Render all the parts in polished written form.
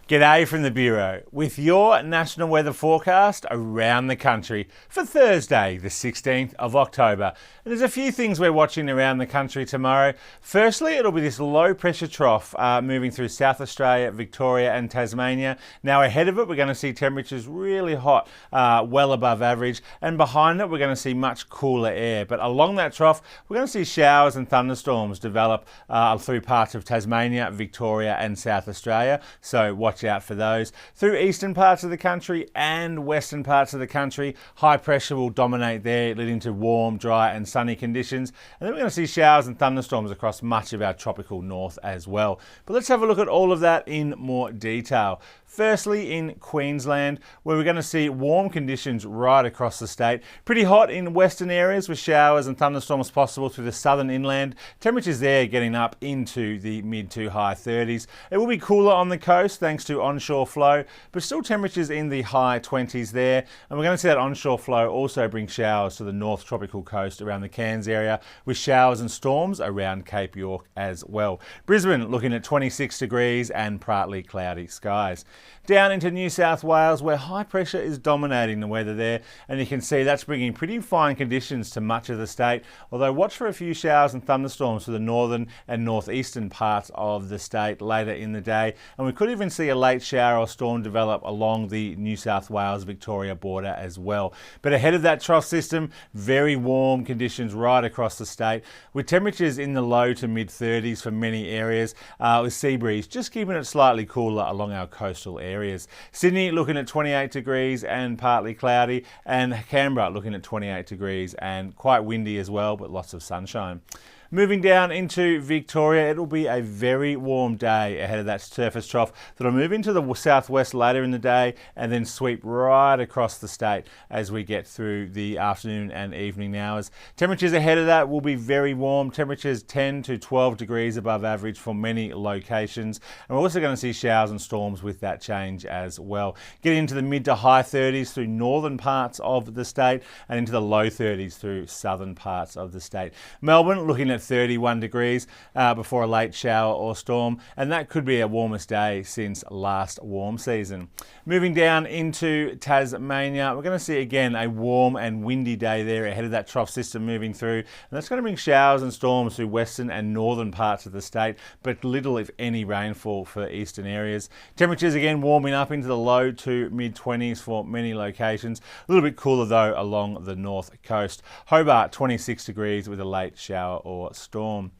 G'day from the Bureau with your national weather forecast around the country for Thursday, the 16th of October. And there's a few things we're watching around the country tomorrow. Firstly, it'll be this low pressure trough moving through South Australia, Victoria and Tasmania. Now ahead of it, we're going to see temperatures really hot, well above average. And behind it, we're going to see much cooler air. But along that trough, we're going to see showers and thunderstorms develop through parts of Tasmania, Victoria and South Australia. So watch out for those. Through eastern parts of the country and western parts of the country, high pressure will dominate there, leading to warm, dry and sunny conditions. And then we're going to see showers and thunderstorms across much of our tropical north as well. But let's have a look at all of that in more detail. Firstly, in Queensland, where we're going to see warm conditions right across the state. Pretty hot in western areas with showers and thunderstorms possible through the southern inland. Temperatures there getting up into the mid to high 30s. It will be cooler on the coast thanks to onshore flow, but still temperatures in the high 20s there. And we're going to see that onshore flow also bring showers to the north tropical coast around the Cairns area, with showers and storms around Cape York as well. Brisbane looking at 26 degrees and partly cloudy skies. Down into New South Wales, where high pressure is dominating the weather there, and you can see that's bringing pretty fine conditions to much of the state, although watch for a few showers and thunderstorms for the northern and northeastern parts of the state later in the day, and we could even see a late shower or storm develop along the New South Wales-Victoria border as well. But ahead of that trough system, very warm conditions right across the state, with temperatures in the low to mid 30s for many areas, with sea breeze just keeping it slightly cooler along our coastal areas. Sydney looking at 28 degrees and partly cloudy, and Canberra looking at 28 degrees and quite windy as well, but lots of sunshine. Moving down into Victoria, it'll be a very warm day ahead of that surface trough that'll move into the southwest later in the day and then sweep right across the state as we get through the afternoon and evening hours. Temperatures ahead of that will be very warm, temperatures 10 to 12 degrees above average for many locations. And we're also going to see showers and storms with that change as well. Getting into the mid to high 30s through northern parts of the state and into the low 30s through southern parts of the state. Melbourne looking at 31 degrees before a late shower or storm, and that could be our warmest day since last warm season. Moving down into Tasmania, we're going to see again a warm and windy day there ahead of that trough system moving through, and that's going to bring showers and storms through western and northern parts of the state, but little if any rainfall for eastern areas. Temperatures again warming up into the low to mid 20s for many locations. A little bit cooler though along the north coast. Hobart 26 degrees with a late shower or storm.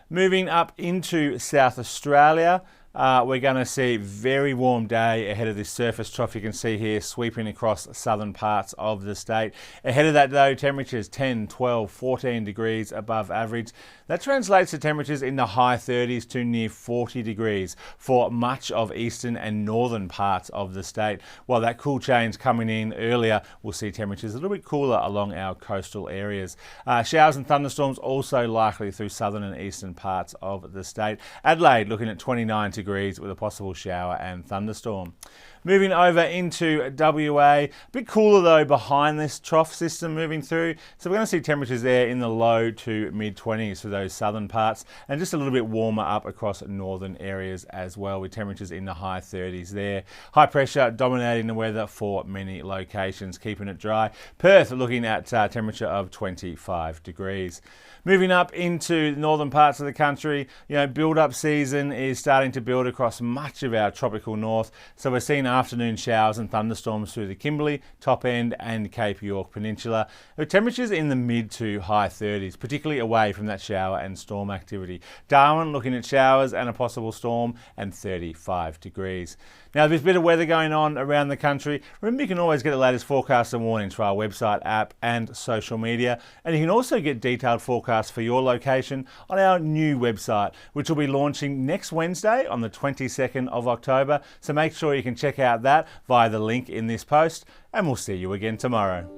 Moving up into South Australia, we're going to see a very warm day ahead of this surface trough you can see here sweeping across southern parts of the state. Ahead of that though, temperatures 10, 12, 14 degrees above average. That translates to temperatures in the high 30s to near 40 degrees for much of eastern and northern parts of the state. While that cool change coming in earlier, we'll see temperatures a little bit cooler along our coastal areas. Showers and thunderstorms also likely through southern and eastern parts of the state. Adelaide looking at 29 degrees with a possible shower and thunderstorm. Moving over into WA, a bit cooler though behind this trough system moving through, so we're going to see temperatures there in the low to mid 20s for those southern parts, and just a little bit warmer up across northern areas as well, with temperatures in the high 30s there. High pressure dominating the weather for many locations, keeping it dry. Perth looking at temperature of 25 degrees. Moving up into the northern parts of the country, build-up season is starting to build across much of our tropical north, so we're seeing afternoon showers and thunderstorms through the Kimberley, Top End and Cape York Peninsula, with temperatures in the mid to high 30s, particularly away from that shower and storm activity. Darwin looking at showers and a possible storm and 35 degrees. Now there's a bit of weather going on around the country. Remember, you can always get the latest forecasts and warnings for our website, app and social media, and you can also get detailed forecasts for your location on our new website, which will be launching next Wednesday on the 22nd of October, so make sure you can check out that via the link in this post, and we'll see you again tomorrow.